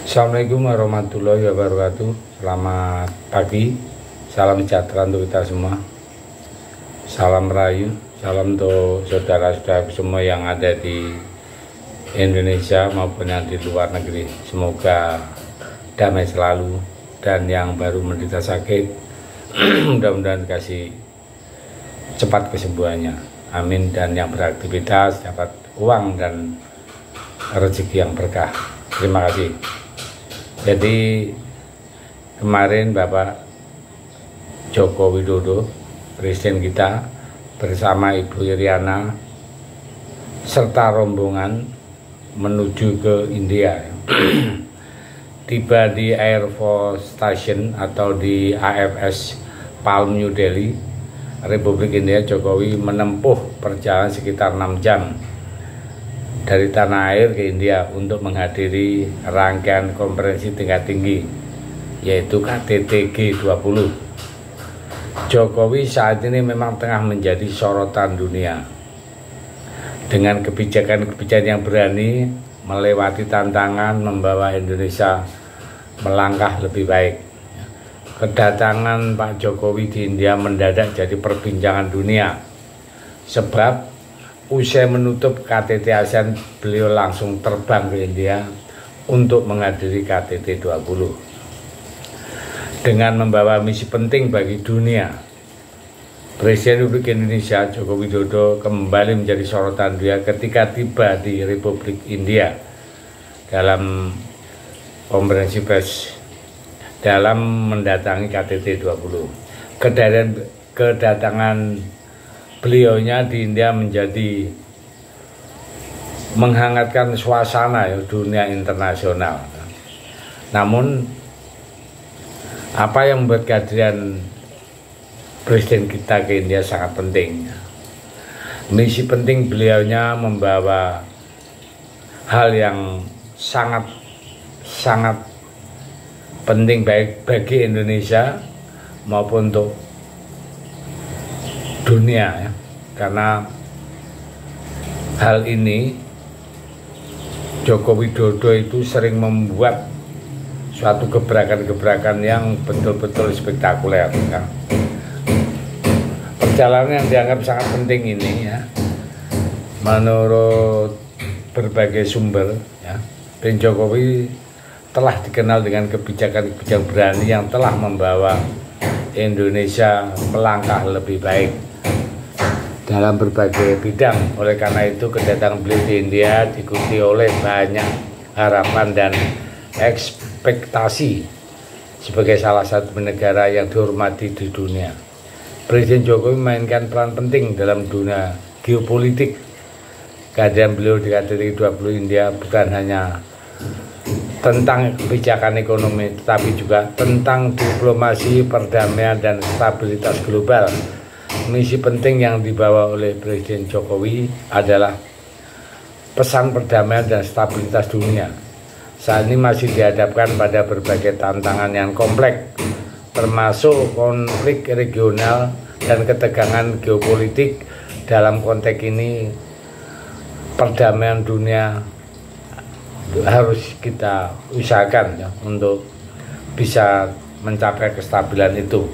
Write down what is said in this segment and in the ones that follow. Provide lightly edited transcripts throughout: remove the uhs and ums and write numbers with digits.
Assalamualaikum warahmatullahi wabarakatuh. Selamat pagi, salam sejahtera untuk kita semua. Salam rayu, salam untuk saudara-saudara semua yang ada di Indonesia maupun yang di luar negeri. Semoga damai selalu, dan yang baru menderita sakit mudah-mudahan dikasih cepat kesembuhannya, amin. Dan yang beraktivitas dapat uang dan rezeki yang berkah. Terima kasih. Jadi kemarin Bapak Joko Widodo, Presiden kita, bersama Ibu Iriana serta rombongan menuju ke India. Tiba di Air Force Station atau di AFS Palm New Delhi, Republik India. Jokowi menempuh perjalanan sekitar 6 jam dari tanah air ke India untuk menghadiri rangkaian konferensi tingkat tinggi, yaitu KTT G20. Jokowi saat ini memang tengah menjadi sorotan dunia dengan kebijakan-kebijakan yang berani melewati tantangan, membawa Indonesia melangkah lebih baik. Kedatangan Pak Jokowi di India mendadak jadi perbincangan dunia, sebab usai menutup KTT ASEAN, beliau langsung terbang ke India untuk menghadiri KTT 20 dengan membawa misi penting bagi dunia. Presiden Republik Indonesia Joko Widodo kembali menjadi sorotan dunia ketika tiba di Republik India dalam konferensi pers dalam mendatangi KTT 20. Kedatangan beliaunya di India menjadi menghangatkan suasana dunia internasional. Namun apa yang membuat kehadiran Presiden kita ke India sangat penting. Misi penting beliaunya membawa hal yang sangat penting baik bagi Indonesia maupun untuk dunia, ya. Karena hal ini Joko Widodo itu sering membuat suatu gebrakan-gebrakan yang betul-betul spektakuler, ya. Perjalanan yang dianggap sangat penting ini, ya, menurut berbagai sumber, ya, Presiden Jokowi telah dikenal dengan kebijakan-kebijakan berani yang telah membawa Indonesia melangkah lebih baik dalam berbagai bidang. Oleh karena itu kedatangan beliau di India diikuti oleh banyak harapan dan ekspektasi sebagai salah satu negara yang dihormati di dunia. Presiden Jokowi memainkan peran penting dalam dunia geopolitik. Kehadiran beliau di KTT 20 India bukan hanya tentang kebijakan ekonomi, tetapi juga tentang diplomasi, perdamaian, dan stabilitas global. Misi penting yang dibawa oleh Presiden Jokowi adalah pesan perdamaian dan stabilitas dunia. Saat ini masih dihadapkan pada berbagai tantangan yang kompleks, termasuk konflik regional dan ketegangan geopolitik. Dalam konteks ini, perdamaian dunia harus kita usahakan, ya, untuk bisa mencapai kestabilan itu.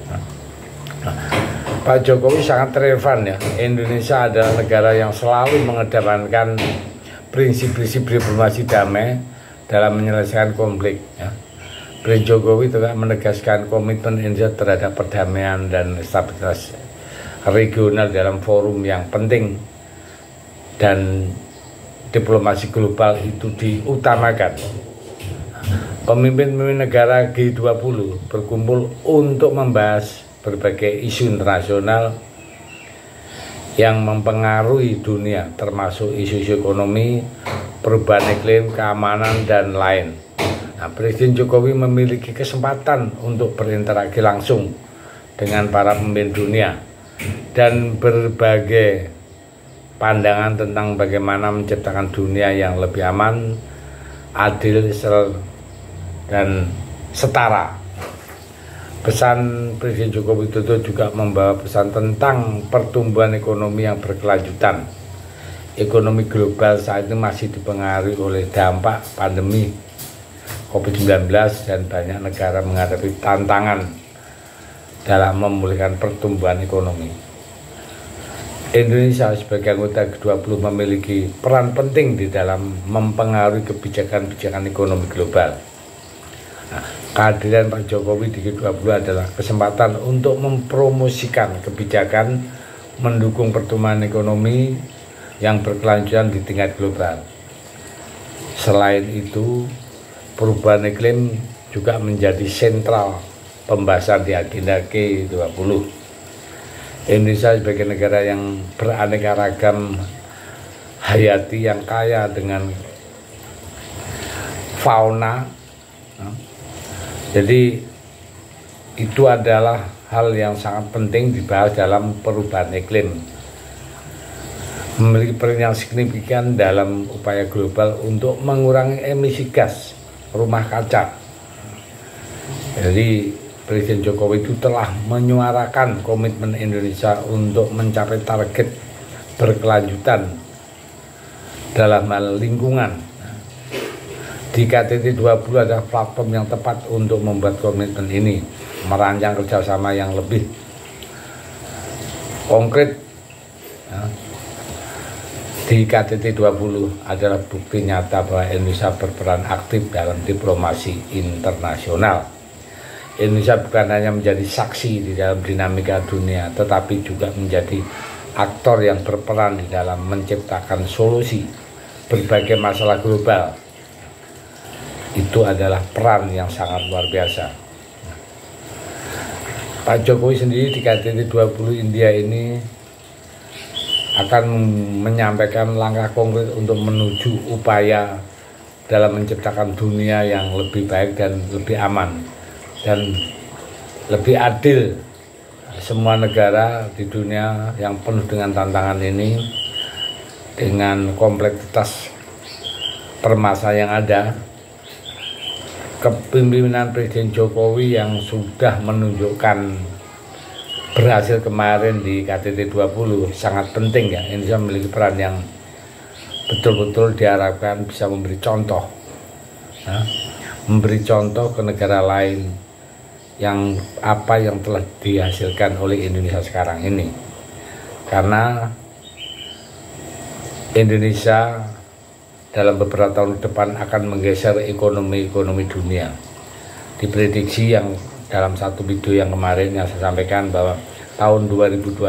Pak Jokowi sangat relevan, ya. Indonesia adalah negara yang selalu mengedepankan prinsip-prinsip diplomasi damai dalam menyelesaikan konflik, ya. Presiden Jokowi juga menegaskan komitmen Indonesia terhadap perdamaian dan stabilitas regional dalam forum yang penting, dan diplomasi global itu diutamakan. Pemimpin-pemimpin negara G20 berkumpul untuk membahas berbagai isu internasional yang mempengaruhi dunia, termasuk isu-isu ekonomi, perubahan iklim, keamanan, dan lain. Nah, Presiden Jokowi memiliki kesempatan untuk berinteraksi langsung dengan para pemimpin dunia dan berbagai pandangan tentang bagaimana menciptakan dunia yang lebih aman, adil, dan setara. Pesan Presiden Joko Widodo juga membawa pesan tentang pertumbuhan ekonomi yang berkelanjutan. Ekonomi global saat ini masih dipengaruhi oleh dampak pandemi COVID-19 dan banyak negara menghadapi tantangan dalam memulihkan pertumbuhan ekonomi. Indonesia sebagai anggota G20 memiliki peran penting di dalam mempengaruhi kebijakan-kebijakan ekonomi global. Nah, kehadiran Pak Jokowi di G20 adalah kesempatan untuk mempromosikan kebijakan mendukung pertumbuhan ekonomi yang berkelanjutan di tingkat global. Selain itu, perubahan iklim juga menjadi sentral pembahasan di agenda G20. Indonesia sebagai negara yang beraneka ragam hayati yang kaya dengan fauna, jadi itu adalah hal yang sangat penting dibahas dalam perubahan iklim, memiliki peran yang signifikan dalam upaya global untuk mengurangi emisi gas rumah kaca. Jadi Presiden Jokowi itu telah menyuarakan komitmen Indonesia untuk mencapai target berkelanjutan dalam hal lingkungan. Di KTT 20 adalah platform yang tepat untuk membuat komitmen ini, merancang kerjasama yang lebih konkret. Di KTT 20 adalah bukti nyata bahwa Indonesia berperan aktif dalam diplomasi internasional. Indonesia bukan hanya menjadi saksi di dalam dinamika dunia, tetapi juga menjadi aktor yang berperan di dalam menciptakan solusi berbagai masalah global. Itu adalah peran yang sangat luar biasa. Pak Jokowi sendiri di KTT 20 India ini akan menyampaikan langkah konkret untuk menuju upaya dalam menciptakan dunia yang lebih baik dan lebih aman dan lebih adil. Semua negara di dunia yang penuh dengan tantangan ini, dengan kompleksitas permasalahan yang ada, kepemimpinan Presiden Jokowi yang sudah menunjukkan berhasil kemarin di KTT 20 sangat penting ya. Indonesia memiliki peran yang betul-betul diharapkan bisa memberi contoh, memberi contoh ke negara lain yang apa yang telah dihasilkan oleh Indonesia sekarang ini. Karena Indonesia dalam beberapa tahun depan akan menggeser ekonomi dunia. Diprediksi yang dalam satu video yang kemarin yang saya sampaikan bahwa tahun 2025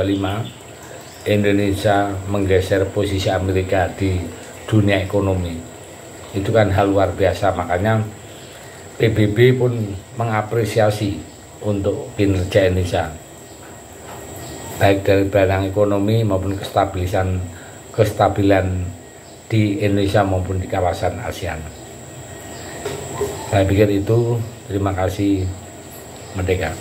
Indonesia menggeser posisi Amerika di dunia ekonomi. Itu kan hal luar biasa, makanya PBB pun mengapresiasi untuk kinerja Indonesia, baik dari bidang ekonomi maupun kestabilan di Indonesia maupun di kawasan ASEAN. Saya pikir itu. Terima kasih. Merdeka.